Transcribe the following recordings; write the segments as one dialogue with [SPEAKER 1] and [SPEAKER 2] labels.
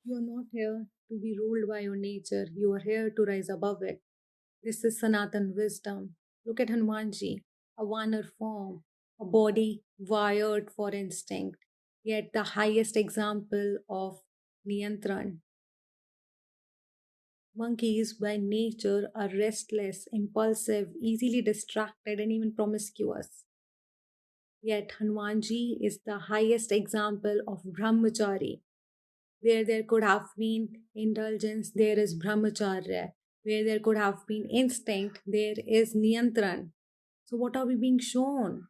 [SPEAKER 1] You are not here to be ruled by your nature. You are here to rise above it. This is Sanatan wisdom. Look at Hanumanji, a Vanar form, a body wired for instinct, yet the highest example of Niyantran. Monkeys by nature are restless, impulsive, easily distracted, and even promiscuous. Yet Hanumanji is the highest example of brahmachari. Where there could have been indulgence, there is brahmacharya. Where there could have been instinct, there is niyantran. So, what are we being shown?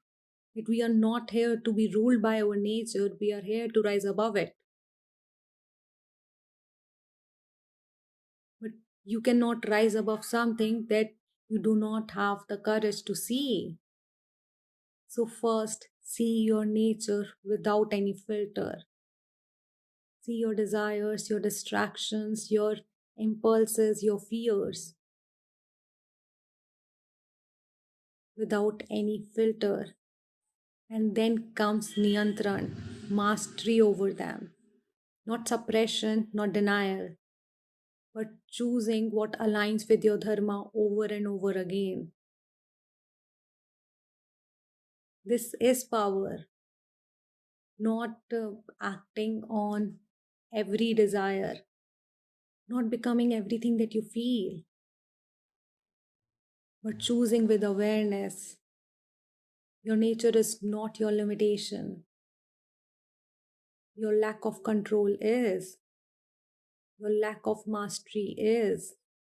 [SPEAKER 1] That we are not here to be ruled by our nature, we are here to rise above it. But you cannot rise above something that you do not have the courage to see. So, first, see your nature without any filter. See your desires, your distractions, your impulses, your fears without any filter. And then comes Niyantran, mastery over them. Not suppression, not denial, but choosing what aligns with your dharma over and over again. This is power, not acting on every desire, not becoming everything that you feel, but choosing with awareness. Your nature is not your limitation. Your lack of control is. Your lack of mastery is.